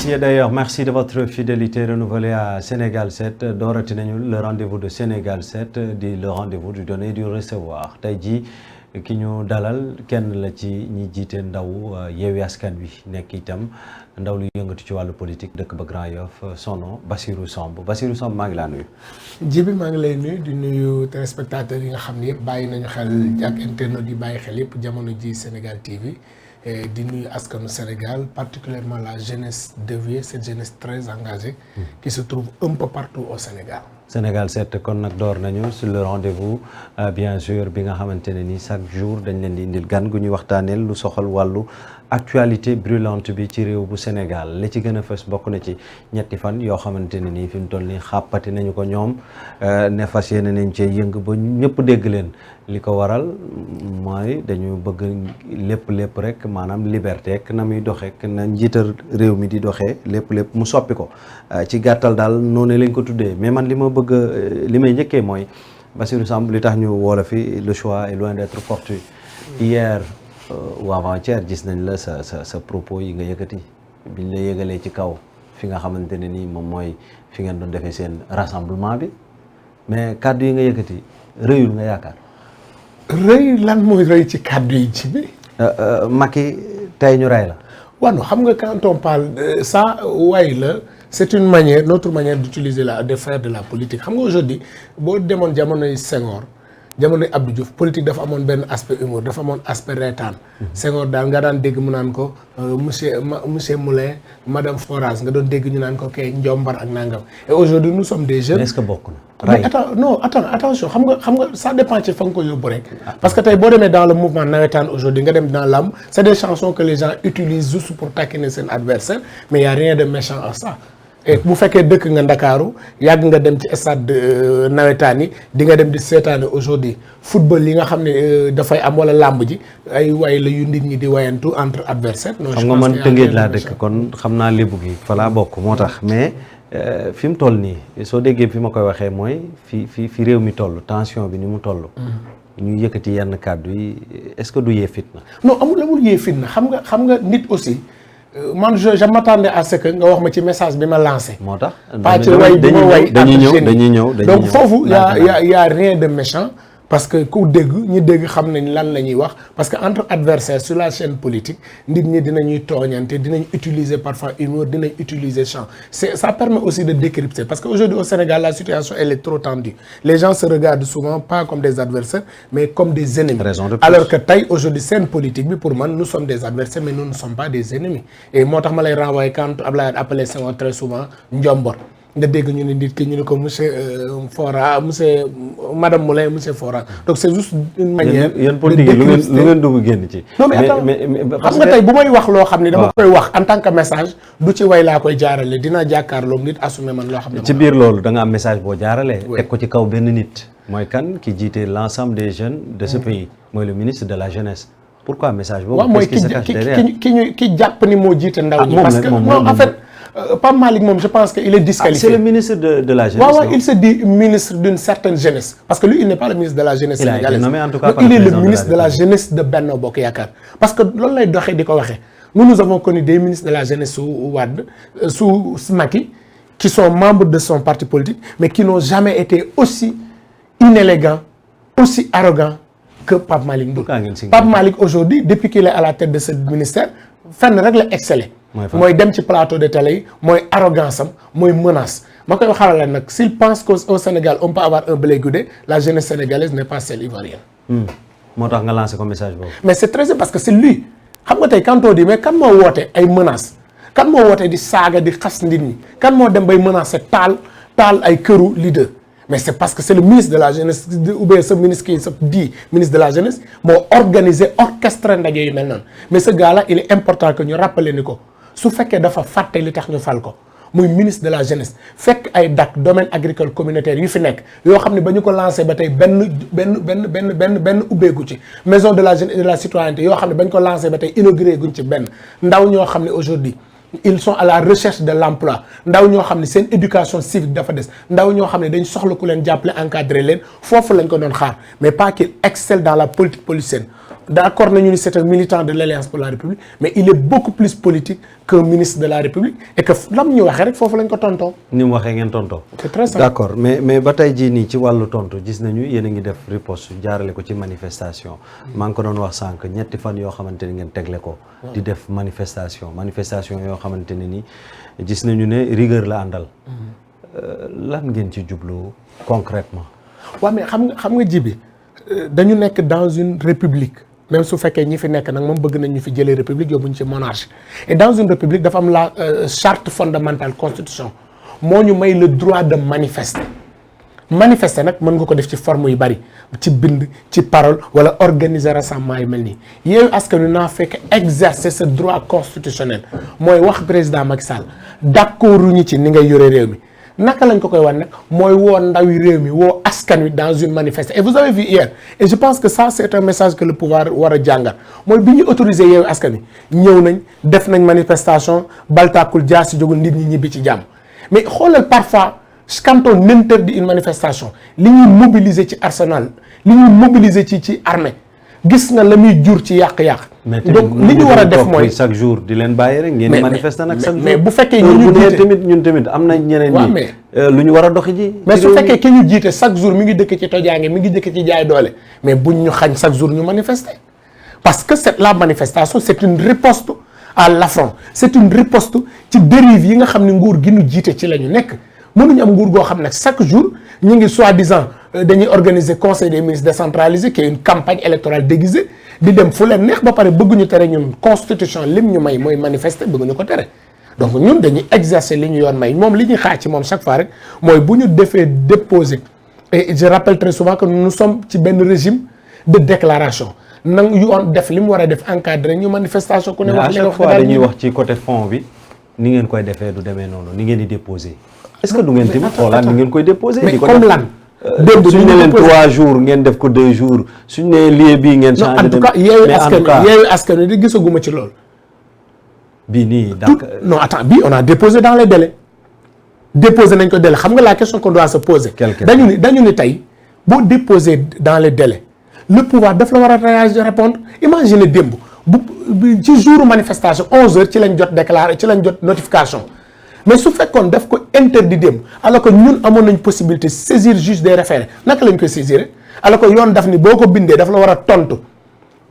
messieurs, d'ailleurs, merci de votre fidélité renouvelée à Sénégal 7. Doorati nañu le rendez-vous de Sénégal 7 di le rendez-vous du donner et du recevoir tey jii ki ñu dalal kenn la ci ñi jiite ndaw Yewwi Askan Wi nekk itam ndaw lu yëngatu ci wàllu politique dëkk ba Grand Yoff son nom Bassirou Samb maa ngi laa nuyu. Jibi maa ngi lay nuyu di nuyu téléspectateurs yi nga xam ne yëpp bàyyi nañu xel ak internautes yi bàyyi xel yëpp jamono ji Sénégal TV. di nuyu askanu Sénégal particulièrement la jeunesse dévouée cette jeunesse très engagée qui se trouve un peu partout au Sénégal. Sénégal 7 kon nag door nañu sur le rendez-vous bien sûr bi nga xamante ne ni chaque jour dañ leen di indil gan gu ñuy waxtaaneel lu soxal wàllu actualité brûlante bi ci réew bu Sénégal li ci gën a fës bokk na ci ñetti fan yoo xamante ne nii fi mu toll nii xàppati nañu ko ñoom ne fas yéene nañ cee yëng ba ñëpp dégg leen li ko waral mooy dañu bëgg lépp rek maanaam liberté ak na muy doxee na njiital réew mi di doxee lépp mu soppi ko ci gàttal daal noonu lañ ko tuddee mais man li may njëkkee mooy Bassirou Samb li tax ñu woola fi le choix est loin d'être fortuit hier ou avant-hier gis nañ la sa propos yi nga yëkkati biñ la yëgalee ci kaw fi nga xamante ne nii moom mooy fi ngeen doon defee seen rassemblement bi mais kàddu yi nga yëkkati rëyul nga yaakaar. rëy lan mooy rëy ci kàddu yi ci bi. Macky tey ñu rey la. waaw non xam nga quand on parle ça way la c'est une manière notre manière d'utiliser de faire de la politique xam nga aujourd'hui boo demoon jamonoy Senghor. jamonoy Abdou Diouf politique dafa amoon benn aspect humour dafa amoon aspect reetaan Senghor daal nga daan dégg mu naan ko monsieur Moulin madame Forage nga doon dégg ñu naan ko kay njombar ak nangam et aujourd'hui nous sommes des jeunes. est-ce que bokk na. mais attention xam nga ça dépend ci fa nga ko yóbbu rek. parce que tey boo demee dans le mouvement nawetaan aujourd'hui nga dem dans l'âme c'est des chansons que les gens utilisent juste pour taquiner seen adversaire mais y a rien de méchant à ça. et bu fekkee dëkk nga Ndakaaru yàgg nga dem ci stade nawetaan yi di nga dem di seetaane aujourd'hui football yi nga xam ne dafay am wala làmb ji ay way la yu nit ñi di wayantu entre adversaires. xam nga man Tëngéej laa dëkk kon xam naa lébu gi fa laa bokk moo tax mais fi mu toll nii soo déggee fi ma koy waxee mooy fi réew mi toll tension bi ni mu toll. ñu yëkkati yenn kàddu yi est-ce que du yee fitna. non amul yee fitna xam nga nit aussi. man je m'attendais à ce que nga wax ma ci message bi ma lancé. moo tax pas ci way bi ma way dañuy ñëw donc foofu y a rien de méchant parce que ku dégg ñi dégg xam nañ lan la ñuy wax parce que entre adversaires sur la chaîne politique nit ñi dinañuy tooñante dinañ utiliser parfois humour dinañ utiliser chant ça permet aussi de décrypter parce que aujourd'hui au Sénégal la situation elle est trop tendue les gens se regardent souvent pas comme des adversaires mais comme des ennemis alors que tey aujourd'hui scène politique bi pour man nous sommes des adversaires mais nous ne sommes pas des ennemis et moo tax ma lay renvoyer quand Abdoulaye appelé Senghor très souvent Ndiombor nga dégg ñu ne nit ki ñu ne ko monsieur Fora monsieur madame Moulin monsieur Fora donc c'est juste une manière. yéen politique lu ngeen dugg génn ci. non mais attends xam nga tey bu may wax loo xam ne dama koy wax en tant que message du ci way laa koy jaarale dinaa jàkkaarloog nit assumer man loo xam ne. ci biir loolu da nga am message boo jaaralee. teg ko ci kaw benn nit. mooy kan ki jiite l'ensemble des jeunes de ce pays mooy le ministre de la jeunesse. pourquoi message boobu. waaw mooy ki jàpp ni moo jiite ndaw ñi. parce que non en fait. Pape Malick moom je pense que il est disqualifié. C'est le ministre de la jeunesse. waaw il se dit ministre d'une certaine jeunesse. parce que lui il n'est pas le ministre de la jeunesse sénégalaise. Il a été nommé en tout cas il est le ministre de la jeunesse de Benno Bokk Yaakaar. parce que loolu lay doxee di ko waxee nous avons connu des ministres de la jeunesse sous Wade sous Macky qui sont membres de son parti politique mais qui n'ont jamais été aussi inélégants aussi arrogants que Pape Malick Ndour. Pape Malick aujourd'hui depuis qu'il est à la tête de ce ministère fenn rek la exceller. mooy dem ci plateau de télé yi mooy arrogance am mooy menace ma koy waxal la nag s'il pense qu'au Sénégal on peut avoir un blé goudé la jeunesse sénégalaise n'est pas celle ivoirienne. moo tax nga lancé ko message boobu. mais c'est très parce que c'est lui xam nga tey quand on dit mais kan moo woote ay menaces kan moo woote di saaga di xas nit ñi kan moo dem bay menacer taal ay këru leader. mais c'est parce que c'est le ministre de la jeunesse ou bien ce ministre qui se dit ministre de la jeunesse moo organisé orchestré ndaje yu mel noonu mais ce gars-là il est important que ñu rappeler ni ko su fekkee dafa fàtte li tax ñu fal ko muy ministre de la jeunesse fekk ay DAC domaine agricole communautaire yu fi nekk yoo xam ne ba ñu ko lancé ba tey benn ubbeeku ci maison de la jeunesse et de la citoyenneté yoo xam ne ba ñu ko lancé ba tey inauguré guñ ci benn ndaw ñoo xam ne aujourd'hui ils sont à la recherche de l'emploi ndaw ñoo xam ne seen éducation civique dafa des ndaw ñoo xam ne dañ soxla ku leen jàppale encadrer leen foofu lañ ko doon xaar mais pas qu'il excelle dans la politique politicienne d'accord nañu ni c'est un militant de l'Alliance pour la République mais il est beaucoup plus politique qu'un ministre de la République et que lam ñu waxee rek foofu lañ ko tontoo. ni mu waxee ngeen tontoo. c'est très simple. d'accord mais ba tey jii nii ci wàllu tontu gis nañu yéen a ngi def riposte jaarale ko ci manifestation. maa ngi ko doon wax sànq ñetti fan yoo xamante ni ngeen tegle ko. di def manifestation yoo xamante ne ni gis nañu ne rigueur la àndal. lan ngeen ci jublu concrètement. waaw mais xam nga ji bi dañu nekk dans une république même su fekkee ñi fi nekk nag moom bëgg nañ ñu fi jëlee république yóbbuñu ci monarchie et dans une république dafa am la charte fondamentale constitution moo ñu may le droit de manifester nag mën nga ko def ci forme yu bari ci bind ci parole wala organiser rassemblement yu mel nii Yewwi Askan Wi naa fekk exercer ce droit constitutionnel mooy wax président Macky Sall d'accord ñu ci ni ngay yore réew mi naka lañ ko koy wan nag mooy woo ndawi réew mi woo askan wi dans une manifestation et vous avez vu hier et je pense que ça c'est un message que le pouvoir war a jàngat mooy bi ñu autorisé Yewwi Askan Wi ñëw nañ def nañ manifestation baltaakul jaasi jógul nit ñi ñibbi ci jàmm mais xoolal parfois quand on interdit une manifestation li ñuy mobiliser ci arsenal li ñuy mobiliser ci armée gis nga la muy jur ci yàq-yàq. donc li ñu war a def mooy chaque jour di leen bàyyi rek. ngeen manifester nag chaque jour mais bu fekkee ñu jiite ñun tamit am na ñeneen ñi. lu ñu war a doxi ji. mais su fekkee ki ñu jiite chaque jour mi ngi dëkk ci tojaange mi ngi dëkk ci jaay doole mais buñ ñu xañ chaque jour ñu manifester parce que la manifestation c'est une riposte à l'affront c'est une riposte ci dérive yi nga xam ne nguur gi ñu jiite ci la ñu nekk mënuñu am nguur goo xam ne chaque jour ñu ngi soi-disant dañuy organiser conseil des ministres décentralisé qui est une campagne électorale déguisée di dem fu leen neex ba pare bëgguñu tere ñun constitution lim ñu may mooy manifester bëgguñu ko tere donc ñun dañuy exercer li ñu yoon may moom li ñuy xaar ci moom chaque fois rek mooy bu ñu defee déposer et je rappelle très souvent que nous sommes ci benn régime de déclaration nang yoon def li mu war a def encadré ñu manifestation ku ne wax li nga wax dañuy wax ci côté fond bi ni ngeen koy defee du demee noonu ni ngeen di déposer est-ce que du ngeen tamit xoolaat ni ngeen koy déposer mais comme lan suñu ne leen 3 jours ngeen def ko 2 jours suñu ne lieu bii ngeen changé en tout cas Yewwi Askan Wi di gisaguma ci loolu bii nii d'accord non attends bii on a déposé dans les délais déposé nañ ko délai xam nga la question qu'on doit se poser dañu ni tey boo déposé dans les délais le pouvoir daf la war a réagir répondre imagine démb bu ci jour manifestation 11h ci lañ jot déclaré ci lañ jot notification mais su fekkoon daf ko interdit démb alors que ñun amoon nañ possibilité saisir juge des référés naka lañ koy saisir alors que yoon daf ni boo ko bindee daf la war a tontu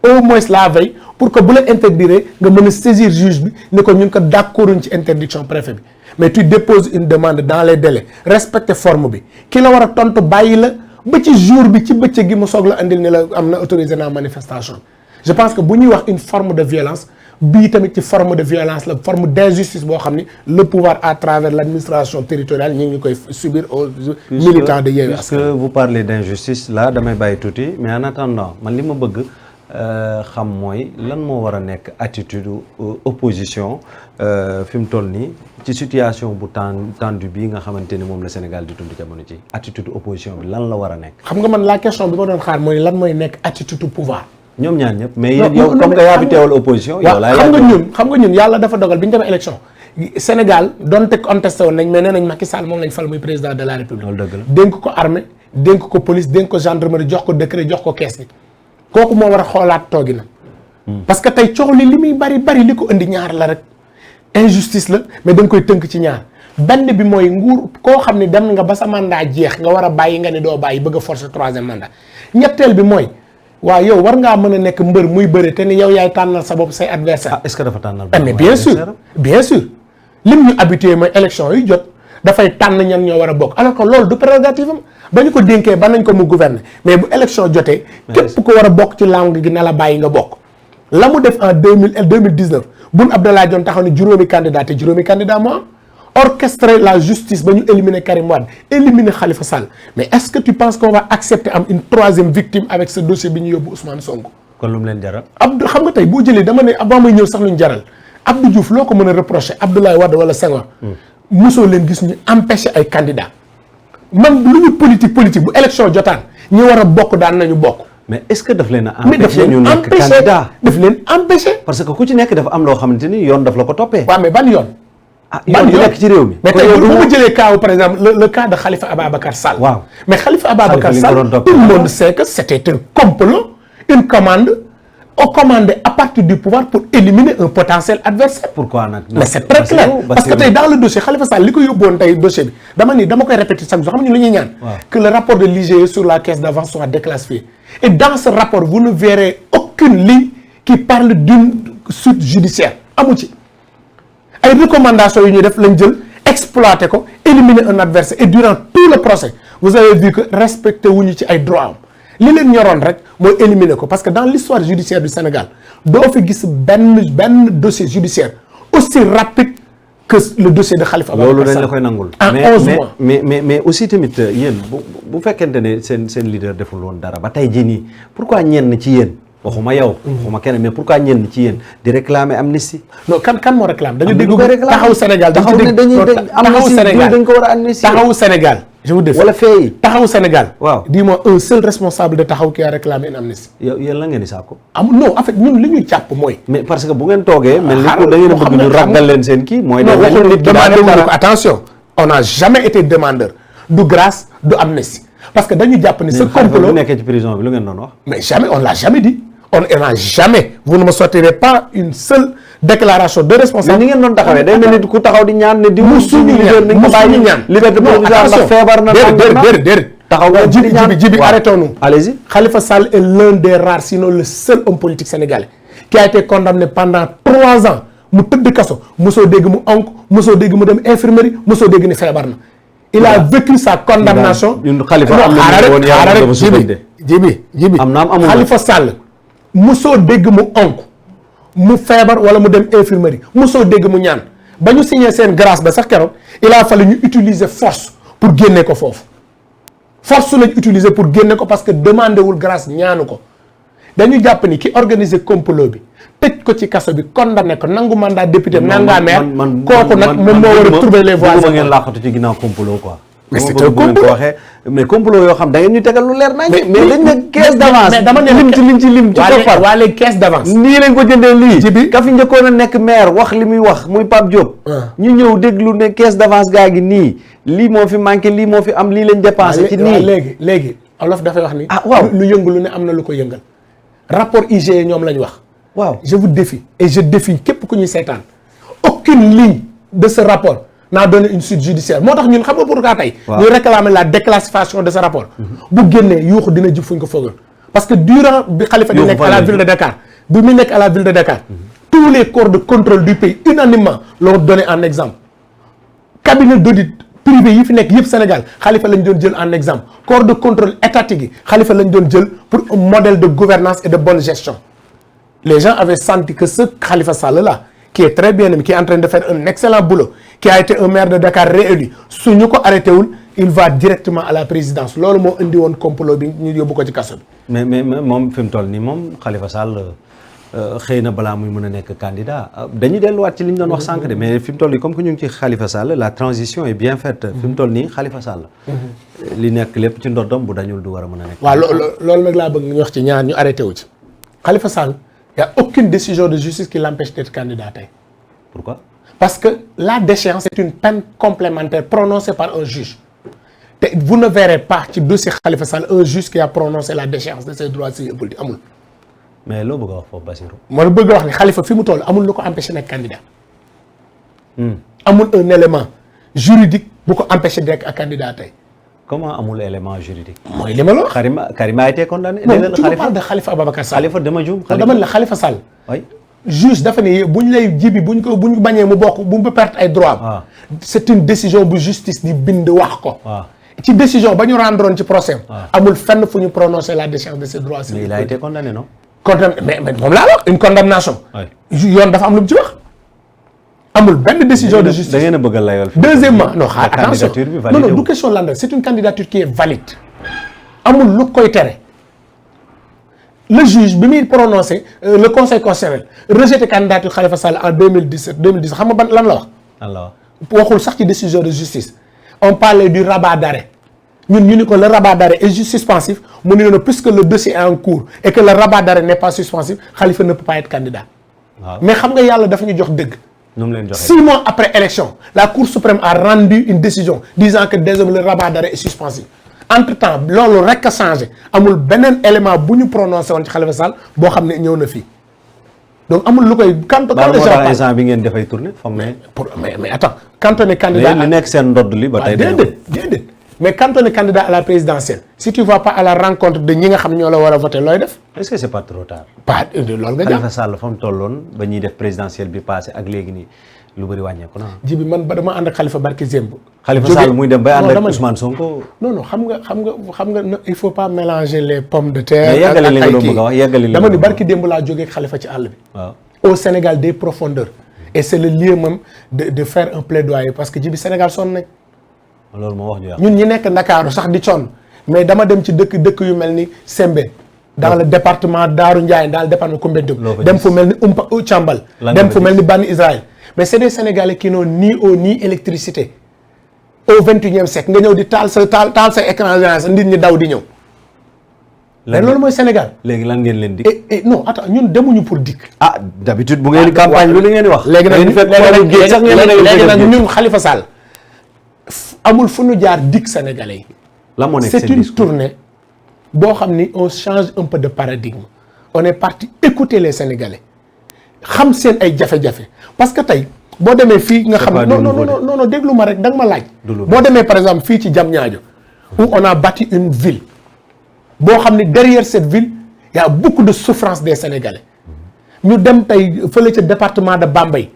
au moins la veille pour que bu la interdire nga mën a saisir juge bi ni ko ñun ko d'accorduñ ci interdiction préfet bi mais tu déposes une demande dans les délais respecter forme bi ki la war a tontu bàyyi la ba ci jour bi ci bëccëg gi mu soog la andil ni la am na autorisé naa manifestation je pense que bu ñuy wax une forme de violence bii tamit ci forme de violence la forme d'injustice boo xam ni le pouvoir à travers l'administration territoriale ñu ngi koy subir aux militants de Yewwi Askan Wi. puisque vous parlez d'injustice là damay bàyyi tuuti mais en attendant man li ma bëgg xam mooy lan moo war a nekk attitude opposition fi mu toll nii ci situation bu tendu bi nga xamante ni moom la Sénégal di dund jamono ci attitude opposition bi lan la war a nekk. xam nga man la question bi ma doon xaar mooy lan mooy nekk attitude pouvoir. ñoom ñaar ñëpp mais yow comme nga yaa fi teewal opposition. yow laa xam nga ñun yàlla dafa dogal bi ñu demee élection Sénégal donte contesté woon nañ mais nee nañ Macky Sall moom lañ fal muy président de la République. loolu dëgg la dénk ko armée dénk ko police dénk ko gendarmerie jox ko décret jox ko kees gi kooku moo war a xoolaat toogi na. parce que tey coow li muy bari li ko indi ñaar la rek injustice la mais da nga koy tënk ci ñaar benn bi mooy nguur koo xam ne dem nga ba sa mandat jeex nga war a bàyyi nga ne doo bàyyi bëgg a forcer 3e mandat ñetteel bi mooy. waaw yow war ngaa mën a nekk mbër muy bëre te ni yow yaay tànnal sa bopp say adversaire. ah est-ce que dafa tànnal. mais bien sûr lim ñu habitué mooy élection yu jot dafay tànn ñan ñoo war a bokk alors que loolu du prérogative am ba ñu ko dénkee ba nañ ko mu gouverner mais bu élection jotee. képp ko war a bokk ci langue gi na la bàyyi nga bokk. la mu def en 2019 Boun Abdallah Dionne taxaw ne juróomi candidat te juróomi candidat moo am orchestrer la justice ba ñu éliminer Karim Wade éliminer Khalifa Sall mais est-ce que tu penses qu'on va accepter am une 3e victime avec ce dossier bi ñu yóbbu Ousmane Sonko. kon lu mu leen jaral. Abdou xam nga tey boo jëlee dama ne avant may ñëw sax lu ñu jaral Abdou Diouf loo ko mën a reprocher Abdoulaye Wade wala Senghor. mosoo leen gis ñu empêcher ay candidats. man lu ñu politique bu élection jotaan ñi war a bokk daan nañu bokk. mais est-ce que daf leen a empêcher ñu nekk candidat daf leen empêcher. parce que ku ci nekk dafa am loo xamante ni yoon daf la ko toppee. waaw mais ban yoon. yoon bi nekk ci réew mi. mais tey bu ma jëlee cas par exemple le cas de Khalifa Ababacar Sall. waaw mais Khalifa Ababacar Sall tout le monde sait que c'était un complot une commande ont commandé à partir du pouvoir pour éliminer un potentiel adversaire. Pourquoi nag. mais c'est très clair parce que tey dans le dossier Khalifa Sall li ko yóbboon tey dossier bi dama koy répéter chaque jour xam nga ñu lu ñuy ñaan. que le rapport de l'IGE sur la caisse d'avance soit déclassifié. Et dans ce rapport vous ne verrez aucune ligne qui parle d'une suite judiciaire amu ci ay recommandations yu ñuy def lañ jël exploiter ko éliminer un adversaire et durant tout le procès vous avez vu que respecté wuñu ci ay droits am li leen ñoroon rek mooy éliminer ko parce que dans l'histoire judiciaire du Sénégal doo fi gis benn dossier judiciaire aussi rapide que le dossier de Khalifa Ababacar Sall. loolu dañ la koy nangul. en 11 mois mais aussi tamit yéen bu fekkente ne seen leader deful woon dara ba tey jii nii pourquoi ñenn ci yéen waxuma yow. waxuma kenn mais pourquoi ñenn ci yéen di réclamer amnistie. non kan moo réclame. dañu dégg taxawu Sénégal taxaw ne dañ ko war a amnistie. taxawu Sénégal. je vous dis wala fee taxawu Sénégal. waaw dis-moi un seul responsable de taxaw qui a réclamé une amnistie. yow yéen la ngeen di sàkku. non en fait ñun li ñuy jàpp mooy. mais parce que bu ngeen toogee. mel ni da ngeen a bëgg ñu ragal leen seen kii. mooy non waxul nit demandé wuñu ko attention. on n'a jamais été demandeur du grâce du amnistie parce que dañu jàpp ni ce complot bu nekkee ci prison bi lu ngeen doon wax. mais jamais on l'a jamais dit. on n'a jamais vous ne me sortirez pas une seule déclaration de responsable. mais ni ngeen doon taxawee day mel ni ku taxaw di ñaan ne di. musuñu ñaan liberté provisoire ndax feebar na. déedéet taxaw nga jibi arrêtons-nous. allez-y. Khalifa Sall est l'un des rares sinon le seul homme politique sénégalais qui a été condamné pendant 3 ans mu tëdd kaso mosoo dégg mu onk mosoo dégg mu dem infirmerie mosoo dégg ni feebar na. il a vécu sa condamnation. ñun Khalifa am na woon jibi am na amul Khalifa Sall mosoo dégg mu onk mu feebar wala mu dem infirmerie mosoo dégg mu ñaan ba ñu signé seen grâce ba sax keroog il a fallu ñu utiliser force pour génne ko foofu force lañ utiliser pour génne ko parce que demandé wul grâce ñaanu ko dañu jàpp ni ki organiser complot bi tëj ko ci kaso bi condamné ko nangu mandat député nangaa maire kooku nag moom moo war a trouver les voies. bëgguma ngeen laaxatu ci ginnaaw complot quoi. mais c'est un complot mais complot yoo xam da ngeen ñu tegal lu leer nañ. mais dañ ne caisse d'avance. mais dama ne lim ci koppar. waa les caisse d'avance. nii lañ ko jëndee lii. ji bi ka fi njëkkoon a nekk maire wax li muy wax muy Pape Diop. ñu ñëw déglu ne caisse d'avance gaa gi nii lii moo fi manqué lii moo fi am lii lañ dépensé. ci nii léegi olof dafay wax ni. ah waaw lu yëngu lu ne am na lu ko yëngal. rapport IGE ñoom lañ wax. waaw je vous défie et je défie képp ku ñuy seetaan aucune ligne de ce rapport n'a donné une suite judiciaire moo tax ñun xam nga pourquoi tey. ñu réclamer la déclassification de ce rapport. bu génnee yuuxu dina jub fu ñu ko foogal. parce que durant bi Khalifa di nekk à la ville de Dakar bi mu nekk à la ville de Dakar tous les corps de contrôle du pays unanimement l'ont donné en exemple. cabinet d'audit privé yi fi nekk yëpp Sénégal Khalifa lañ doon jël en exemple corps de contrôle étatique yi Khalifa lañ doon jël pour un modèle de gouvernance et de bonne gestion. Les gens avaient senti que ce Khalifa Sall là qui est très bien aimé qui est en train de faire un excellent boulot qui a été un maire de Dakar réélu su ñu ko arrêté wul il va directement à la présidence loolu moo indi woon complot bi ñu yóbbu ko ci kaso bi. mais moom fi mu toll nii moom Khalifa Sall xëy na balaa muy mën a nekk candidat dañuy delluwaat ci li ñu doon wax sànq de mais fi mu toll nii comme que ñu ngi ci Khalifa Sall la transition est bien faite. fi mu toll nii Khalifa Sall. li nekk lépp ci ndoddom bu dañul du war a mën a nekk. waaw loolu nag laa bëgg ñu wax ci ñaar ñu arrêté wu ci Khalifa Sall. Il n'y a aucune décision de justice qui l'empêche d'être candidat. Pourquoi? Parce que la déchéance est une peine complémentaire prononcée par un juge. Vous ne verrez pas ci dossier Khalifa Sall un juge qui a prononcé la déchéance de ses droits civils et politiques amul. mais loo bëgg a wax foofu Bassirou. ma la bëgg a wax ni Khalifa fi mu toll amul lu ko empêché nekk candidat. amul un élément juridique bu ko empêché nekk ak candidat tey. Comment amul élément juridique. mooy li ma la wax. Karim a été condamné. non tu me parles de Khalifa Ababacar Sall. Khalifa dama juum. dama ne la Khalifa Sall. oui. juge dafa ne buñ lay jibi buñ bañee mu bokk bu mu perte ay droits am. c'est une décision bu justice di bind wax ko. ci décision ba ñu rendroon ci procès amul fenn fu ñu prononcer la déchéance de ses droits. mais il a été condamné non. condamné mais moom laa wax une condamnation. yoon dafa am lu mu ci wax. amul benn décision de justice da ngeen a bëgg a layal. deuxièmement non xaar attention non du question lan c'est une candidature qui est valide. amul lu koy tere. le juge bi muy prononcé le conseil constitutionnel rejeté candidature Khalifa Sall en 2017 xam nga ban lan la wax. alors waxul sax ci décision de justice. on parlait du rabat d'arrêt ñun ñu ni ko le rabat d'arrêt est juste suspensif mu ne non puisque le dossier est en cours et que le rabat d'arrêt n'est pas suspensif Khalifa ne peut pas être candidat. mais xam nga yàlla dafa ñu jox dëgg. 6 mois après élection la Cour suprême a rendu une décision disant que désormais le rabat d'arrêt est suspensif entre-temps loolu rek a changé amul beneen élément bu ñu prononcé woon ci Khalifa Sall boo xam ne ñëw na fii donc amul lu koy. quand instant bi ngeen dafay tourner foog ne. mais attends quand on est candidat li nekk seen ndodd li ba tey. déedéet mais quand on est candidat à la présidentielle si tu vas pas à la rencontre de ñi nga xam ñoo la war a voter looy def. est-ce que c'est pas trop tard. pas loolu nga jàpp Khalifa Sall fa mu tolloon ba ñuy def présidentielle bi passé ak léegi nii lu bëri wàññeeku na. ji bi man ba dama ànd ak Khalifa barki Zemb. Khalifa Sall muy dem bay ànd ak Ousmane Sonko. non xam nga il faut pas mélanger les pommes de terre. mais yeggali li nga doon bëgg a wax yeggali li dama ni barki démb laa jógee ak Khalifa ci àll bi. waaw au Sénégal des profondeurs. et c'est le lieu même de faire un plaidoyer parce que ji bi Sénégal sonn nañ. loolu moo wax ju yàq. ñun ñi nekk Ndakaaru sax di sonn mais dama dem ci dëkk yu mel ni Sembène. dans le département Darou Ndiaye dans le département Koumpentoum. dem fu mel ni Thiambal. dem fu mel ni Bani Israël. mais c'est des Sénégalais qui n'ont ni eau ni électricité au 21e siècle nga ñëw di taal sa écran géant sa nit ñi daw di ñëw. mais loolu mooy Sénégal. léegi lan ngeen leen di. et non attends ñun demuñu pour dikk. d'habitude bu ngeen di campagne lu ngeen di wax. léegi nag ñun Khalifa Sall amul fu ñu jaar dikk Sénégalais yi. la moo nekk c'est une tournée boo xam ni on change un peu de paradigme on est parti écouter les Sénégalais. xam seen ay jafe-jafe parce que tey boo demee fii nga xam ne non déglu ma rek da nga ma laaj boo demee par exemple fii ci Diamniadio où on a bâti une ville boo xam ne derrière cette ville y a beaucoup de souffrance des Sénégalais ñu dem tey fële ca département de Bambey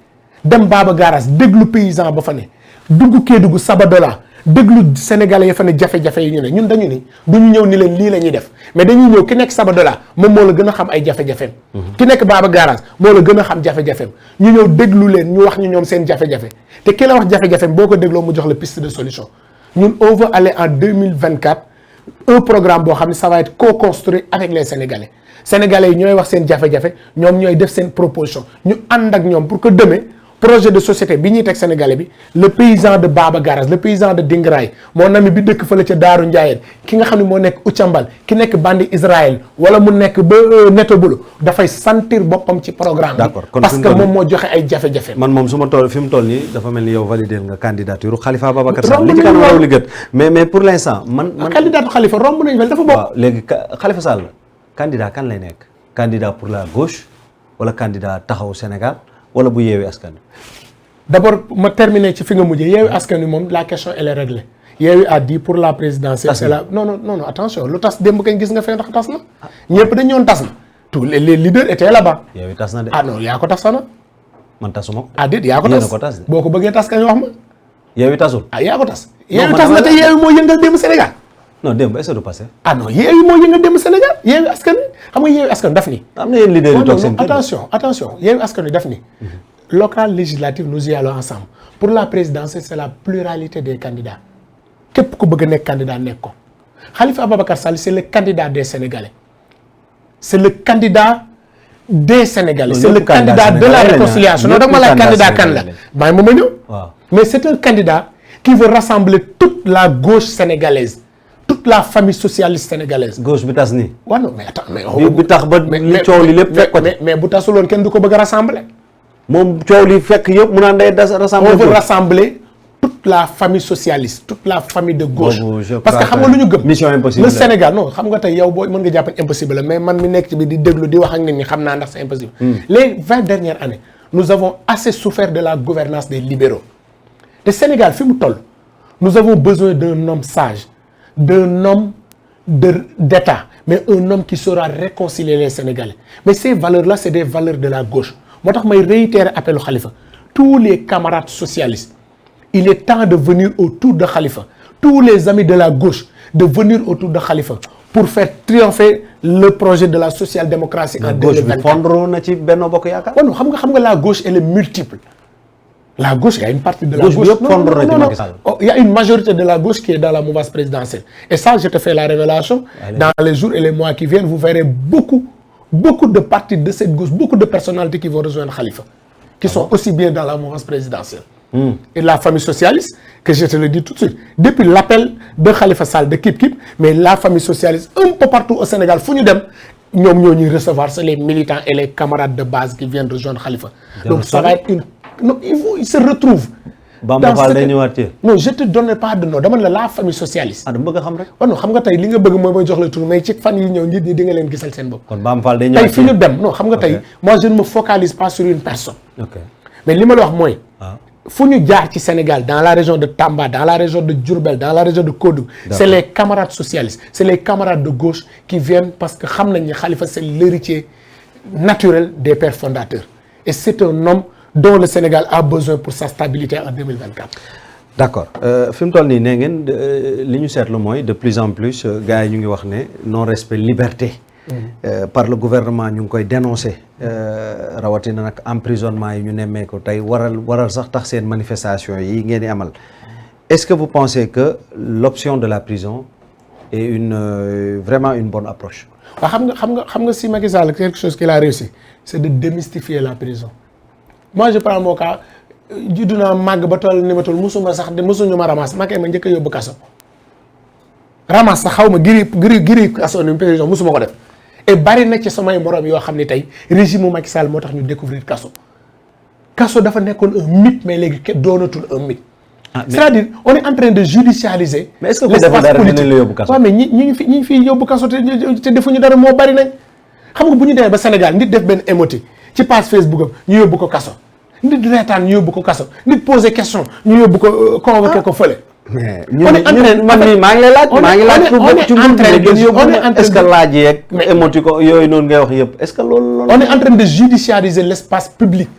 dem Baba Garage déglu paysan ba fa ne dugg Kédougou Sabadola déglu Sénégalais ya fa ne jafe-jafe yi ñu ne ñun dañu ni duñu ñëw ni leen lii la ñuy def mais dañuy ñëw ki nekk Sabadola moom moo la gën a xam ay jafe-jafeem ki nekk Baba Garage moo la gën a xam jafe-jafeem ñu ñëw déglu leen ñu wax ñu ñoom seen jafe-jafe te ki la wax jafe-jafeem boo ko dégloo mu jox la piste de solution ñun on veut aller en 2024 un programme boo xam ne ça va être co-construit avec les Sénégalais Sénégalais yi ñooy wax seen jafe-jafe ñoom ñooy def seen proposition ñu ànd ak ñoom pour que demain projet de société bi ñuy teg Sénégalais bi le paysan de Baba Garage le paysan de Dingaraay mon ami bi dëkk fële ca Daaru Njaayeen ki nga xam ne moo nekk Ucambal ki nekk Bandi Israël wala mu nekk ba Netobulu dafay sentir boppam ci programme bi parce que moom moo joxe ay jafe-jafe man moom su ma toll fi mu toll nii dafa mel ni yow validé nga candidature Khalifa Ababacar Sall li ci kanam raw li gët mais pour l'instant man candidature Khalifa romb nañu dafa bokk. waaw léegi Khalifa Sall candidat kan lay nekk candidat pour la gauche wala candidat taxawu Sénégal wala bu Yewwi Askan Wi. d'abord ma terminer ci fi nga mujjee Yewwi Askan Wi moom la question elle est réglée Yewwi a dit pour la présidentielle. c'est la non attention lu tas démb kañ gis nga fee ndax tas na. ñëpp dañu ñëwoon tas na. tous les leaders étaient là-bas. Yewwi tas na de. non yaa ko tas sana. man tasuma ko. déet yaa ko tas boo ko bëggee tas kañ wax ma. Yewwi tasul. yaa ko tas. Yewwi tas na te Yewwi moo yëngal démb Sénégal. non démb est-ce que du passé. non Yewwi moo yëngal démb Sénégal Yewwi Askan Wi xam nga Yewwi Askan Wi daf ni. am na yenn leaders yu toog seen kër attention Yewwi Askan Wi daf ni. local législative nous y allons ensemble pour la présidentielle c'est la pluralité des candidats képp ku bëgg a nekk candidat nekk ko Khalifa Ababacar Sall c'est le candidat des Sénégalais c'est le candidat des Sénégalais c'est le candidat de la réconciliation non danga ma laaj candidat kan la bàyyi ma ñëw mais c'est un candidat qui veut rassembler toute la gauche sénégalaise toute la famille socialiste sénégalaise. gauche bi tas nii. waaw non mais attends bi tax ba li coow li lépp fekk ko mais bu tasuloon kenn du ko bëgg a rassembler. moom coow li fekk yëpp mu naan day rassembler. on veut rassembler toute la famille socialiste toute la famille de gauche. parce que xam nga lu ñu gëm. mission impossible le Sénégal non xam nga tey yow boo mën nga jàpp impossible la mais man mi nekk ci bi di déglu di wax ak nit ñi xam naa ndax c'est impossible. les 20 dernières années nous avons assez souffert de la gouvernance des libéraux te Sénégal fi mu toll nous avons besoin d'un homme sage d'un homme d'État mais un homme qui saura réconcilier les Sénégalais mais ces valeurs-là c'est des valeurs de la gauche. moo tax may réitérer appelu Khalifa tous les camarades socialistes il est temps de venir autour de Khalifa tous les amis de la gauche de venir autour de Khalifa pour faire triompher le projet de la social-démocratie en 2024. gauche bi fondre na ci Benno Bokk Yaakaar. non xam nga la gauche elle est multiple la gauche il y a une partie de la gauche il y a une majorité de la gauche qui est dans la mouvance présidentielle et ça je te fais la révélation dans les jours et les mois qui viennent vous verrez beaucoup de partis de cette gauche, beaucoup de personnalités qui vont rejoindre Khalifa, qui sont aussi bien dans la mouvance présidentielle. Et la famille socialiste, que je te le dis tout de suite, depuis l'appel de Khalifa Sall, de Kip Kip, mais la famille socialiste, un peu partout au Sénégal, nous recevoir, c'est les militants et les camarades de base qui viennent rejoindre Khalifa. Donc ça va être une... Non, ils se retrouvent Bamba Fall day ñëwaat ci. non je te donne pas de nom dama la famille socialiste. dama bëgg a xam rek. non xam nga tey li nga bëgg mooy ma jox la tur mais ci fan yi ñëw nit ñi di nga leen gisal seen bopp. kon Bamba Fall day ñëwaat tey fi ñu dem non xam nga tey moi je ne me focalise pas sur une personne. mais li ma la wax mooy. fu ñu jaar ci Sénégal dans la région de Tamba dans la région de Diourbel dans la région de Kédougou. c'est les camarades socialistes c'est les camarades de gauche qui viennent parce que xam nañ ne Khalifa c'est l'héritier naturel des pères fondateurs et c'est un homme dont le Sénégal a besoin pour sa stabilité en 2024. d'accord fi mu toll nii nee ngeen li ñu seetlu mooy de plus en plus gars yi ñu ngi wax ne non respect liberté. par le gouvernement ñu ngi koy dénoncer rawatina nag emprisonnement yi ñu nemmee ko tey waral sax tax seen manifestation yi ngeen di amal est-ce que vous pensez que l'option de la prison est vraiment une bonne approche? waaw xam nga si Macky Sall quelque chose qu'il a réussi c'est de démystifier la prison. moi je prends mon cas juddu naa màgg ba toll ni ma toll musuñu ma ramas ma njëkk a yóbbu kaso ramas sax xaw ma giri kaso ni prison musuma ko def et bari na ci samay morom yoo xam ne tey régime mu Macky Sall moo tax ñu découvrir kaso dafa nekkoon un mythe mais léegi kenn doonatul un mythe. c'est-à-dire on est en train de judiciariser. mais est-ce que ku deful dara dinañ la yóbbu kaso. waaw mais ñi fi yóbbu kaso te defuñu dara moo bari nañ xam nga bu ñu demee ba Sénégal nit def benn émotique ci page Facebook am ñu yóbbu ko kaso nit reetaan ñu yóbbu ko kaso nit poser question ñu yóbbu ko convoqué ko fële. mais man mii maa ngi lay laaj. maa ngi laaj pour bokk ci nguur est-ce que laaj yeeg. émotique ko yooyu noonu ngay wax yëpp est-ce que loolu. on est en train de judiciariser l'espace public